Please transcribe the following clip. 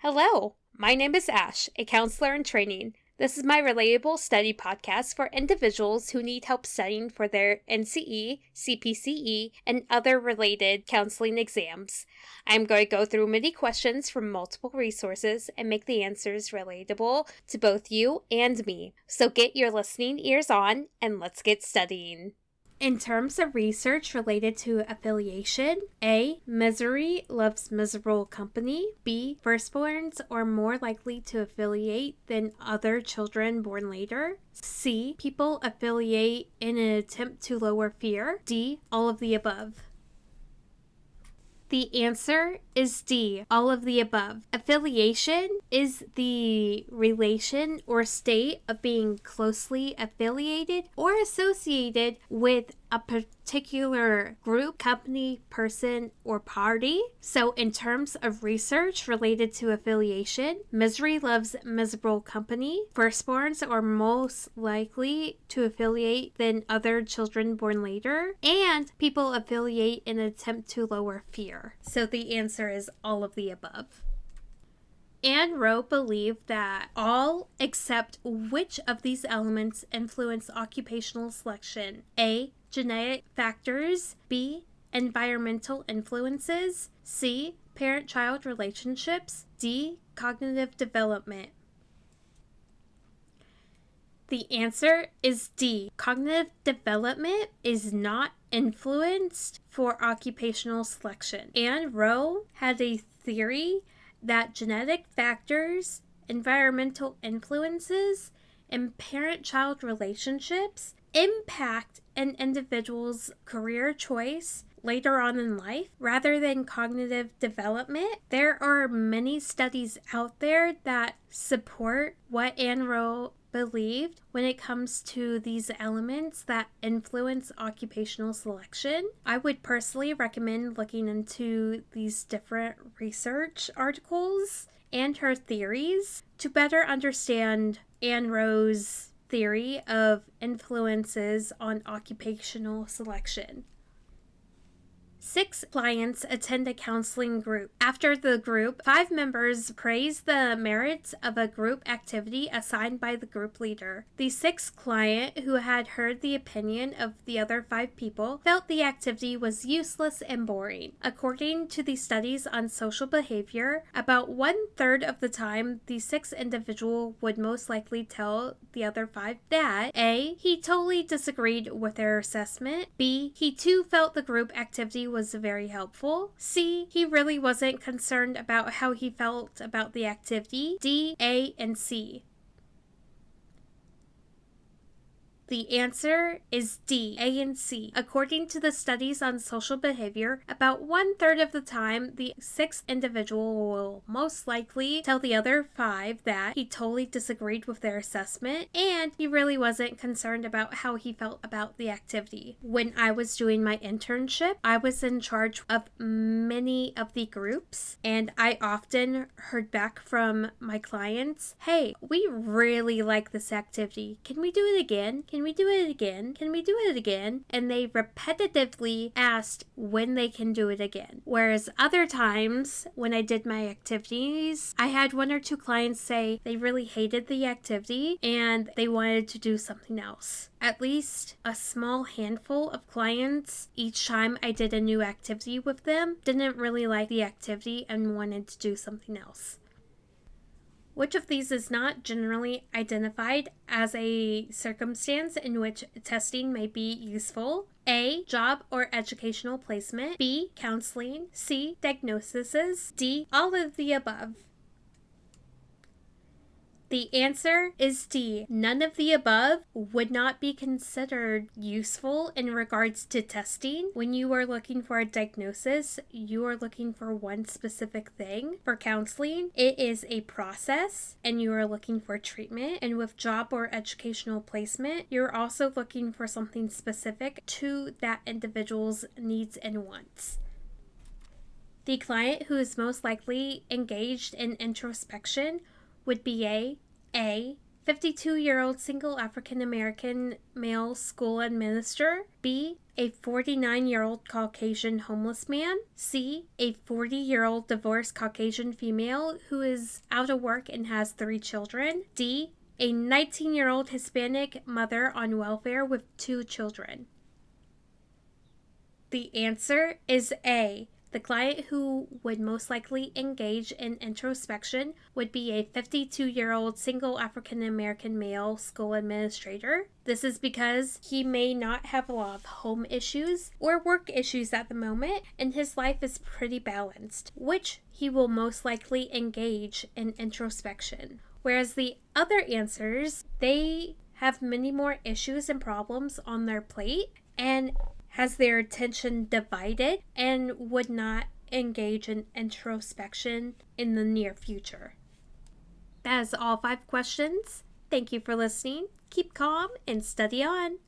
Hello, my name is Ash, a counselor in training. This is my Relatable study podcast for individuals who need help studying for their NCE, CPCE, and other related counseling exams. I'm going to go through many questions from multiple resources and make the answers relatable to both you and me. So get your listening ears on and let's get studying. In terms of research related to affiliation, A. Misery loves miserable company. B. Firstborns are more likely to affiliate than other children born later. C. People affiliate in an attempt to lower fear. D. All of the above. The answer is D, all of the above. Affiliation is the relation or state of being closely affiliated or associated with a particular group, company, person, or party. So in terms of research related to affiliation, misery loves miserable company. Firstborns are most likely to affiliate than other children born later. And people affiliate in an attempt to lower fear. So the answer is all of the above. Anne Rowe believed that all except which of these elements influence occupational selection? A. Genetic factors. B. Environmental influences. C. Parent-child relationships. D. Cognitive development. The answer is D. Cognitive development is not influenced for occupational selection. Anne Rowe had a theory that genetic factors, environmental influences, and parent-child relationships impact an individual's career choice later on in life rather than cognitive development. There are many studies out there that support what Anne Rowe believed when it comes to these elements that influence occupational selection. I would personally recommend looking into these different research articles and her theories to better understand Anne Rowe's theory of influences on occupational selection. 6 clients attend a counseling group. After the group, 5 members praise the merits of a group activity assigned by the group leader. The 6th client, who had heard the opinion of the other 5 people, felt the activity was useless and boring. According to the studies on social behavior, about 1/3 of the time, the 6th individual would most likely tell the other 5 that A. He totally disagreed with their assessment. B. He too felt the group activity was very helpful. C. He really wasn't concerned about how he felt about the activity. D, A, and C. The answer is D, A, and C. According to the studies on social behavior, about 1/3 of the time, the 6th individual will most likely tell the other 5 that he totally disagreed with their assessment and he really wasn't concerned about how he felt about the activity. When I was doing my internship, I was in charge of many of the groups, and I often heard back from my clients, "Hey, we really like this activity. Can we do it again? Can we do it again? Can we do it again?" And they repetitively asked when they can do it again. Whereas other times, when I did my activities, I had 1 or 2 clients say they really hated the activity and they wanted to do something else. At least a small handful of clients, each time I did a new activity with them, didn't really like the activity and wanted to do something else. Which of these is not generally identified as a circumstance in which testing may be useful? A. Job or educational placement. B. Counseling. C. Diagnoses. D. All of the above. The answer is D. None of the above would not be considered useful in regards to testing. When you are looking for a diagnosis, you are looking for one specific thing. For counseling, it is a process and you are looking for treatment. And with job or educational placement, you're also looking for something specific to that individual's needs and wants. The client who is most likely engaged in introspection would be A, 52-year-old single African American male school administrator. B, a 49-year-old Caucasian homeless man. C, a 40-year-old divorced Caucasian female who is out of work and has 3 children. D, a 19-year-old Hispanic mother on welfare with 2 children. The answer is A. The client who would most likely engage in introspection would be a 52-year-old single African American male school administrator. This is because he may not have a lot of home issues or work issues at the moment, and his life is pretty balanced, which he will most likely engage in introspection. Whereas the other answers, they have many more issues and problems on their plate and has their attention divided and would not engage in introspection in the near future. That is all 5 questions. Thank you for listening. Keep calm and study on.